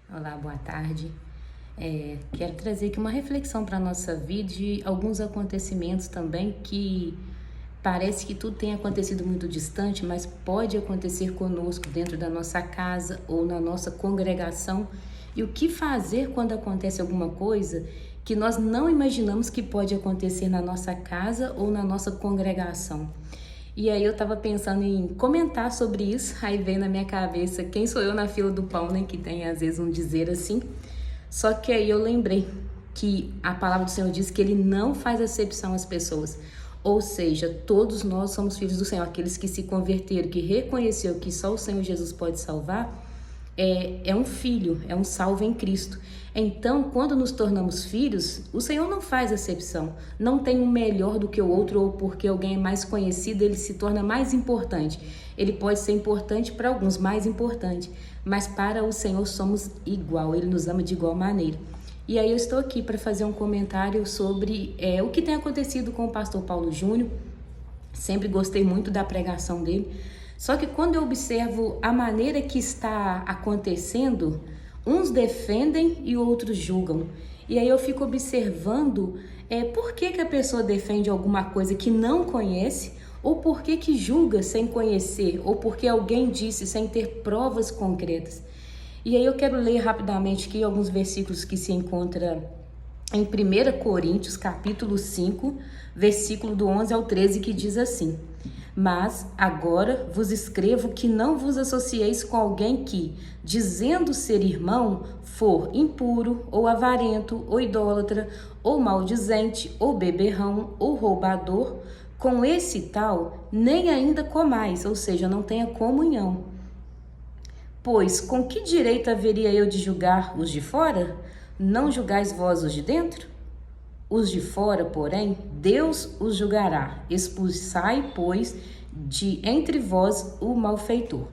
Olá, boa tarde. Quero trazer aqui uma reflexão para a nossa vida de alguns acontecimentos também que parece que tudo tem acontecido muito distante, mas pode acontecer conosco dentro da nossa casa ou na nossa congregação. E o que fazer quando acontece alguma coisa que nós não imaginamos que pode acontecer na nossa casa ou na nossa congregação? E aí eu tava pensando em comentar sobre isso, aí veio na minha cabeça quem sou eu na fila do pão, né? Que tem às vezes um dizer assim. Só que aí eu lembrei que a palavra do Senhor diz que Ele não faz acepção às pessoas. Ou seja, todos nós somos filhos do Senhor. Aqueles que se converteram, que reconheceu que só o Senhor Jesus pode salvar, é um filho, é um salvo em Cristo. Então, quando nos tornamos filhos, o Senhor não faz acepção. Não tem um melhor do que o outro, ou porque alguém é mais conhecido, ele se torna mais importante. Ele pode ser importante para alguns, mais importante, mas para o Senhor somos igual, Ele nos ama de igual maneira. E aí eu estou aqui para fazer um comentário sobre o que tem acontecido com o pastor Paulo Júnior. Sempre gostei muito da pregação dele. Só que quando eu observo a maneira que está acontecendo, uns defendem e outros julgam. E aí eu fico observando por que a pessoa defende alguma coisa que não conhece, ou por que julga sem conhecer, ou porque alguém disse sem ter provas concretas. E aí eu quero ler rapidamente aqui alguns versículos que se encontram em 1 Coríntios, capítulo 5, versículo do 11 ao 13, que diz assim: Mas agora vos escrevo que não vos associeis com alguém que, dizendo ser irmão, for impuro, ou avarento, ou idólatra, ou maldizente, ou beberrão, ou roubador. Com esse tal, nem ainda comais, ou seja, não tenha comunhão. Pois com que direito haveria eu de julgar os de fora? Não julgais vós os de dentro? Os de fora, porém, Deus os julgará. Expulsai, pois, de entre vós o malfeitor.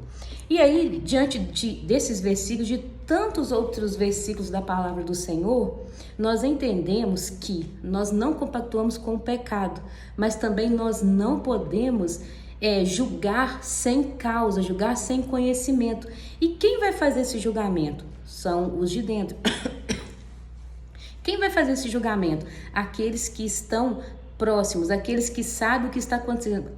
E aí, diante desses versículos, de tantos outros versículos da palavra do Senhor, nós entendemos que nós não compactuamos com o pecado, mas também nós não podemos julgar sem causa, julgar sem conhecimento. E quem vai fazer esse julgamento? São os de dentro. Quem vai fazer esse julgamento? Aqueles que estão próximos, aqueles que sabem o que está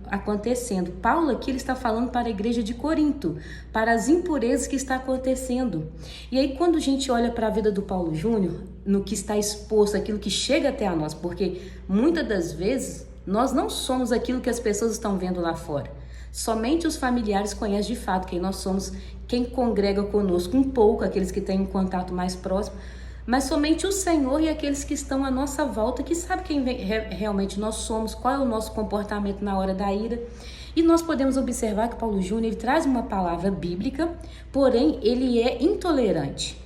acontecendo. Paulo aqui ele está falando para a igreja de Corinto, para as impurezas que está acontecendo. E aí quando a gente olha para a vida do Paulo Júnior, no que está exposto, aquilo que chega até a nós, porque muitas das vezes nós não somos aquilo que as pessoas estão vendo lá fora. Somente os familiares conhecem de fato quem nós somos, quem congrega conosco um pouco, aqueles que têm um contato mais próximo, mas somente o Senhor e aqueles que estão à nossa volta, que sabem quem realmente nós somos, qual é o nosso comportamento na hora da ira. E nós podemos observar que Paulo Júnior ele traz uma palavra bíblica, porém ele é intolerante.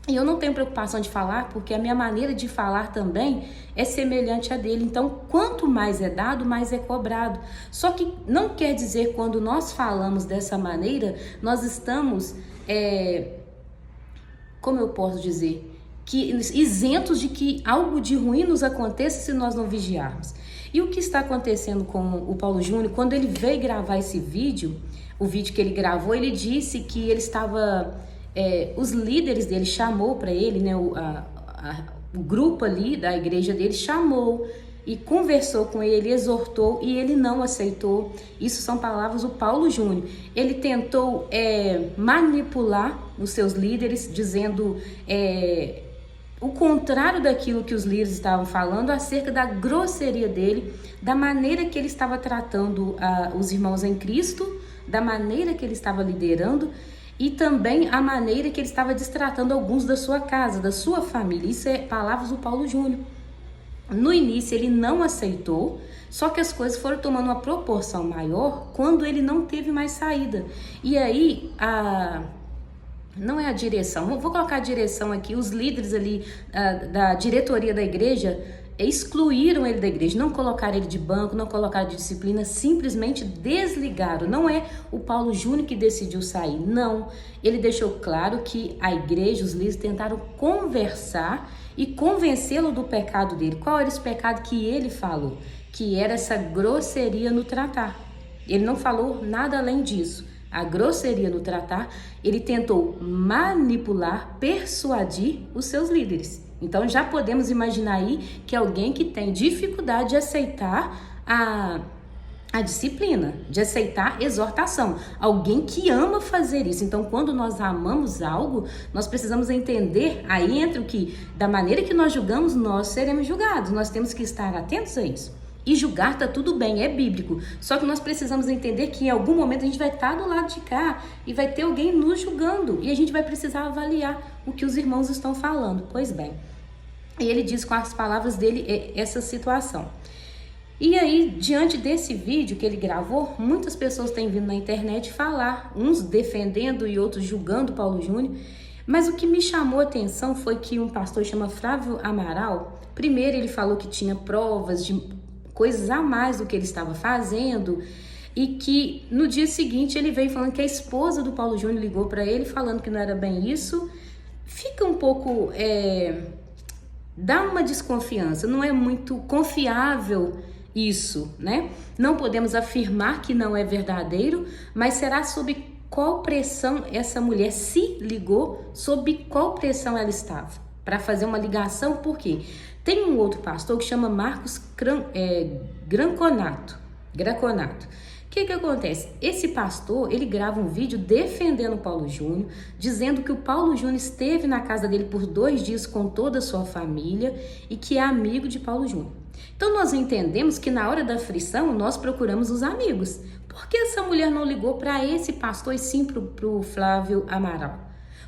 E eu não tenho preocupação de falar, porque a minha maneira de falar também é semelhante à dele. Então, quanto mais é dado, mais é cobrado. Só que não quer dizer, quando nós falamos dessa maneira, nós estamos, como eu posso dizer, que isentos de que algo de ruim nos aconteça se nós não vigiarmos. E o que está acontecendo com o Paulo Júnior, quando ele veio gravar esse vídeo, o vídeo que ele gravou, ele disse que ele estava... os líderes dele chamou para ele, né, o grupo ali da igreja dele chamou e conversou com ele, exortou, e ele não aceitou. Isso são palavras do Paulo Júnior. Ele tentou manipular os seus líderes, dizendo o contrário daquilo que os líderes estavam falando, acerca da grosseria dele, da maneira que ele estava tratando os irmãos em Cristo, da maneira que ele estava liderando, e também a maneira que ele estava destratando alguns da sua casa, da sua família. Isso é palavras do Paulo Júnior. No início ele não aceitou, só que as coisas foram tomando uma proporção maior quando ele não teve mais saída. E aí, não é a direção, vou colocar a direção aqui, os líderes ali da diretoria da igreja excluíram ele da igreja, não colocaram ele de banco, não colocaram de disciplina, simplesmente desligaram. Não é o Paulo Júnior que decidiu sair, não. Ele deixou claro que a igreja, os líderes tentaram conversar e convencê-lo do pecado dele. Qual era esse pecado que ele falou? Que era essa grosseria no tratar. Ele não falou nada além disso. a grosseria no tratar, ele tentou manipular, persuadir os seus líderes. Então já podemos imaginar aí que alguém que tem dificuldade de aceitar a disciplina, de aceitar exortação, alguém que ama fazer isso. Então, quando nós amamos algo, nós precisamos entender, aí entra o que, da maneira que nós julgamos, nós seremos julgados, nós temos que estar atentos a isso. E julgar tá tudo bem, é bíblico, só que nós precisamos entender que em algum momento a gente vai estar do lado de cá e vai ter alguém nos julgando, e a gente vai precisar avaliar o que os irmãos estão falando. Pois bem, e ele diz com as palavras dele essa situação. E aí, diante desse vídeo que ele gravou, muitas pessoas têm vindo na internet falar, uns defendendo e outros julgando Paulo Júnior. Mas o que me chamou a atenção foi que um pastor chama Flávio Amaral, primeiro ele falou que tinha provas de coisas a mais do que ele estava fazendo, e que no dia seguinte ele veio falando que a esposa do Paulo Júnior ligou para ele falando que não era bem isso. Fica um pouco, dá uma desconfiança, não é muito confiável isso, né? Não podemos afirmar que não é verdadeiro, mas será sob qual pressão essa mulher se ligou, sob qual pressão ela estava para fazer uma ligação? Por quê? Tem um outro pastor que chama Marcos Graconato. O que acontece? Esse pastor, ele grava um vídeo defendendo o Paulo Júnior, dizendo que o Paulo Júnior esteve na casa dele por 2 dias com toda a sua família e que é amigo de Paulo Júnior. Então nós entendemos que na hora da aflição nós procuramos os amigos. Por que essa mulher não ligou para esse pastor e sim para o Flávio Amaral?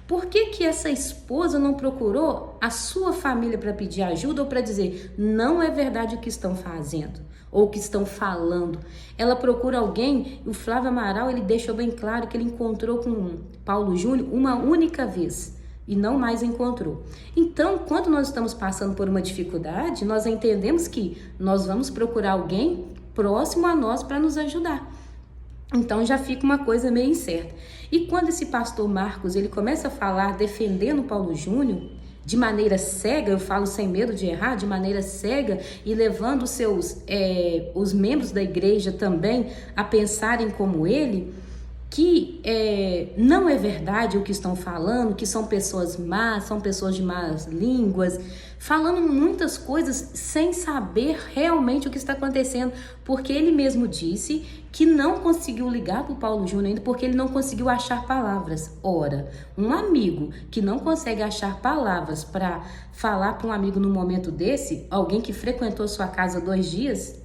Por que essa esposa não procurou a sua família para pedir ajuda ou para dizer não é verdade o que estão fazendo ou o que estão falando? Ela procura alguém. O Flávio Amaral, ele deixou bem claro que ele encontrou com Paulo Júnior uma única vez e não mais encontrou. Então, quando nós estamos passando por uma dificuldade, nós entendemos que nós vamos procurar alguém próximo a nós para nos ajudar. Então já fica uma coisa meio incerta. E quando esse pastor Marcos, ele começa a falar defendendo Paulo Júnior de maneira cega, eu falo sem medo de errar, de maneira cega, e levando os membros da igreja também a pensarem como ele, que não é verdade o que estão falando, que são pessoas más, são pessoas de más línguas, falando muitas coisas sem saber realmente o que está acontecendo, porque ele mesmo disse que não conseguiu ligar para o Paulo Júnior ainda porque ele não conseguiu achar palavras. Ora, um amigo que não consegue achar palavras para falar para um amigo no momento desse, alguém que frequentou sua casa 2 dias,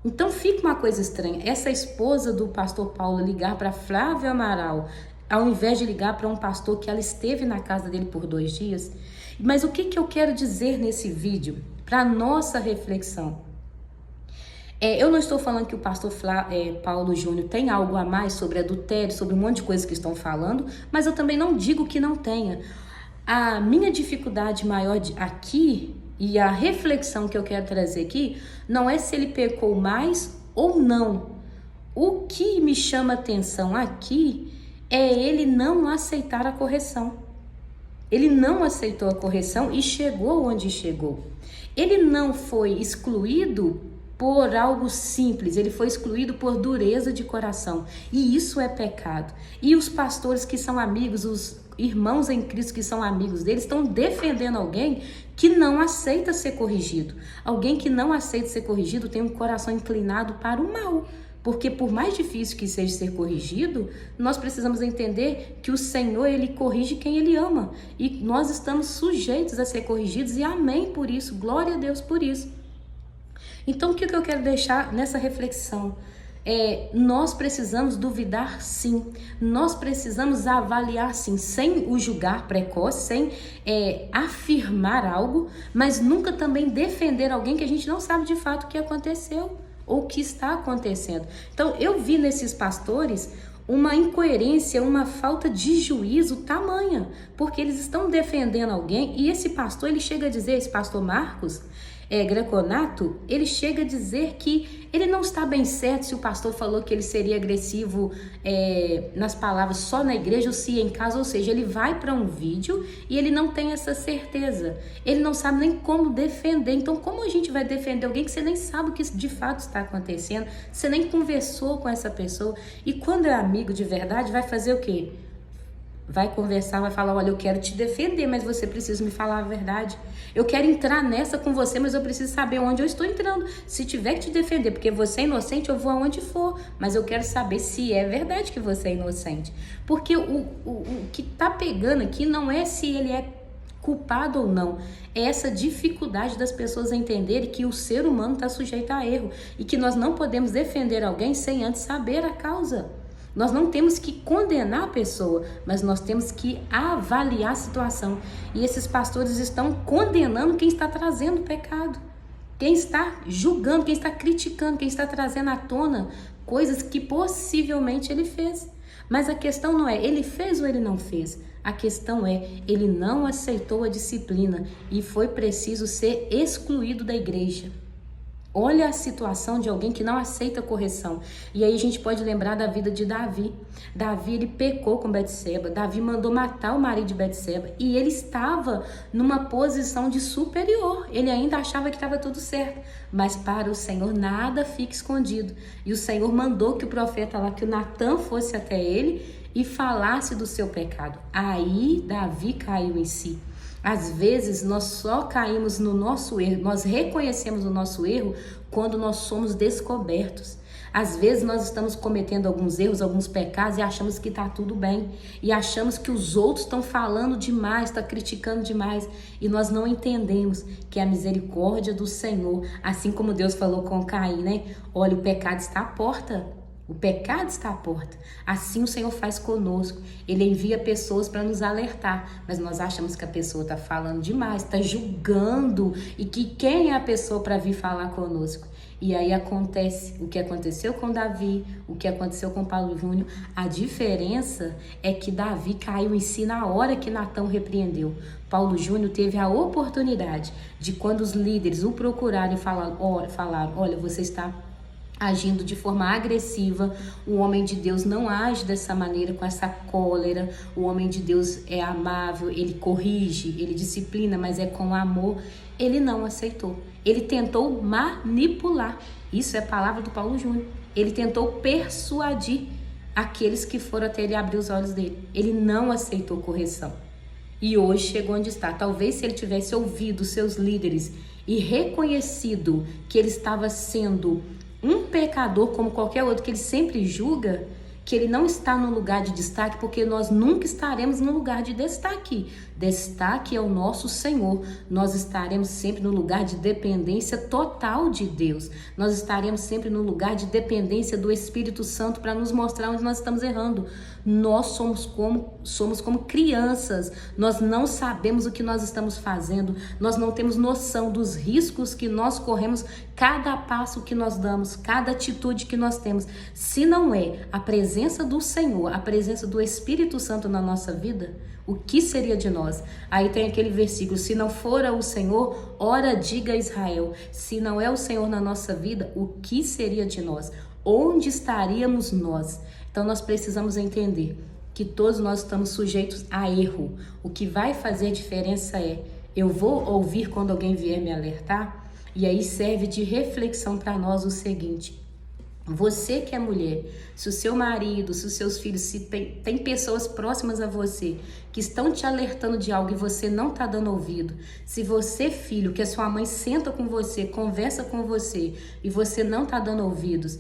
então fica uma coisa estranha. Essa esposa do pastor Paulo ligar para Flávio Amaral, ao invés de ligar para um pastor que ela esteve na casa dele por 2 dias. Mas o que eu quero dizer nesse vídeo, para nossa reflexão? Eu não estou falando que o pastor Paulo Júnior tem algo a mais sobre adultério, sobre um monte de coisas que estão falando, mas eu também não digo que não tenha. A minha dificuldade maior aqui e a reflexão que eu quero trazer aqui não é se ele pecou mais ou não. O que me chama atenção aqui é ele não aceitar a correção. Ele não aceitou a correção e chegou onde chegou. Ele não foi excluído por algo simples, ele foi excluído por dureza de coração. E isso é pecado. E os pastores que são amigos, os irmãos em Cristo que são amigos deles, estão defendendo alguém que não aceita ser corrigido. Alguém que não aceita ser corrigido tem um coração inclinado para o mal. Porque por mais difícil que seja ser corrigido, nós precisamos entender que o Senhor, ele corrige quem ele ama. E nós estamos sujeitos a ser corrigidos e amém por isso, glória a Deus por isso. Então o que eu quero deixar nessa reflexão? Nós precisamos duvidar sim, nós precisamos avaliar sim, sem o julgar precoce, sem afirmar algo, mas nunca também defender alguém que a gente não sabe de fato o que aconteceu ou o que está acontecendo. Então eu vi nesses pastores uma incoerência, uma falta de juízo tamanha, porque eles estão defendendo alguém e esse pastor, ele chega a dizer, esse pastor Marcos, Greconato, ele chega a dizer que ele não está bem certo se o pastor falou que ele seria agressivo nas palavras só na igreja ou se em casa, ou seja, ele vai para um vídeo e ele não tem essa certeza, ele não sabe nem como defender. Então, como a gente vai defender alguém que você nem sabe o que de fato está acontecendo, você nem conversou com essa pessoa? E quando é amigo de verdade, vai fazer o quê? Vai conversar, vai falar, olha, eu quero te defender, mas você precisa me falar a verdade. Eu quero entrar nessa com você, mas eu preciso saber onde eu estou entrando. Se tiver que te defender, porque você é inocente, eu vou aonde for. Mas eu quero saber se é verdade que você é inocente. Porque o que tá pegando aqui não é se ele é culpado ou não. É essa dificuldade das pessoas entenderem que o ser humano está sujeito a erro. E que nós não podemos defender alguém sem antes saber a causa. Nós não temos que condenar a pessoa, mas nós temos que avaliar a situação. E esses pastores estão condenando quem está trazendo pecado, quem está julgando, quem está criticando, quem está trazendo à tona coisas que possivelmente ele fez. Mas a questão não é ele fez ou ele não fez. A questão é ele não aceitou a disciplina e foi preciso ser excluído da igreja. Olha a situação de alguém que não aceita correção. E aí a gente pode lembrar da vida de Davi. Davi, ele pecou com Betseba. Davi mandou matar o marido de Betseba. E ele estava numa posição de superior. Ele ainda achava que estava tudo certo. Mas para o Senhor nada fica escondido. E o Senhor mandou que o profeta lá, que o Natan fosse até ele e falasse do seu pecado. Aí Davi caiu em si. Às vezes nós só caímos no nosso erro, nós reconhecemos o nosso erro quando nós somos descobertos. Às vezes nós estamos cometendo alguns erros, alguns pecados e achamos que está tudo bem. E achamos que os outros estão falando demais, estão criticando demais. E nós não entendemos que a misericórdia do Senhor, assim como Deus falou com Caim, né? Olha, o pecado está à porta. O pecado está à porta. Assim o Senhor faz conosco. Ele envia pessoas para nos alertar. Mas nós achamos que a pessoa está falando demais, está julgando. E que quem é a pessoa para vir falar conosco? E aí acontece o que aconteceu com Davi, o que aconteceu com Paulo Júnior. A diferença é que Davi caiu em si na hora que Natão repreendeu. Paulo Júnior teve a oportunidade de, quando os líderes o procuraram e falaram, olha, você está agindo de forma agressiva, o homem de Deus não age dessa maneira, com essa cólera. O homem de Deus é amável, ele corrige, ele disciplina, mas é com amor. Ele não aceitou, ele tentou manipular. Isso é a palavra do Paulo Júnior. Ele tentou persuadir aqueles que foram até ele abrir os olhos dele. Ele não aceitou correção. E hoje chegou onde está. Talvez se ele tivesse ouvido seus líderes e reconhecido que ele estava sendo um pecador como qualquer outro, que ele sempre julga, que ele não está no lugar de destaque, porque nós nunca estaremos no lugar de destaque. Destaque é o nosso Senhor. Nós estaremos sempre no lugar de dependência total de Deus. Nós estaremos sempre no lugar de dependência do Espírito Santo para nos mostrar onde nós estamos errando. Nós somos como crianças. Nós não sabemos o que nós estamos fazendo. Nós não temos noção dos riscos que nós corremos, cada passo que nós damos, cada atitude que nós temos. Se não é a presença do Senhor, a presença do Espírito Santo na nossa vida, o que seria de nós? Aí tem aquele versículo: se não for o Senhor, ora diga a Israel. Se não é o Senhor na nossa vida, o que seria de nós? Onde estaríamos nós? Então nós precisamos entender que todos nós estamos sujeitos a erro. O que vai fazer diferença é: eu vou ouvir quando alguém vier me alertar? E aí serve de reflexão para nós o seguinte: você que é mulher, se o seu marido, se os seus filhos, se tem pessoas próximas a você que estão te alertando de algo e você não está dando ouvido, se você, filho, que a sua mãe senta com você, conversa com você e você não está dando ouvidos,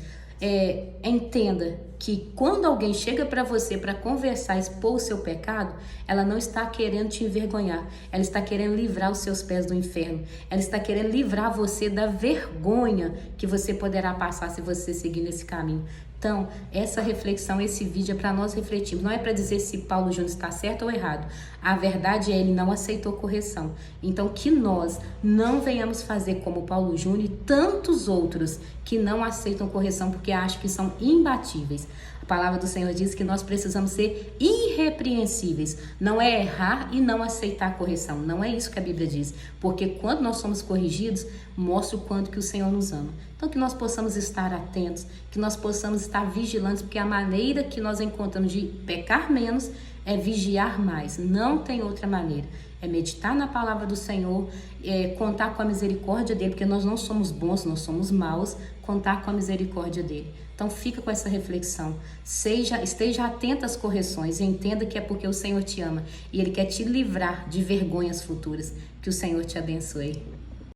entenda que quando alguém chega para você para conversar, expor o seu pecado, ela não está querendo te envergonhar, ela está querendo livrar os seus pés do inferno, ela está querendo livrar você da vergonha que você poderá passar se você seguir nesse caminho. Então, essa reflexão, esse vídeo é para nós refletirmos. Não é para dizer se Paulo Júnior está certo ou errado. A verdade é, ele não aceitou correção. Então, que nós não venhamos fazer como Paulo Júnior e tantos outros que não aceitam correção porque acham que são imbatíveis. A palavra do Senhor diz que nós precisamos ser irrepreensíveis. Não é errar e não aceitar a correção. Não é isso que a Bíblia diz. Porque quando nós somos corrigidos, mostra o quanto que o Senhor nos ama. Então que nós possamos estar atentos, que nós possamos estar vigilantes, porque a maneira que nós encontramos de pecar menos é vigiar mais. Não tem outra maneira. É meditar na palavra do Senhor, contar com a misericórdia dele, porque nós não somos bons, nós somos maus, contar com a misericórdia dele. Então fica com essa reflexão, esteja atento às correções e entenda que é porque o Senhor te ama e Ele quer te livrar de vergonhas futuras. Que o Senhor te abençoe.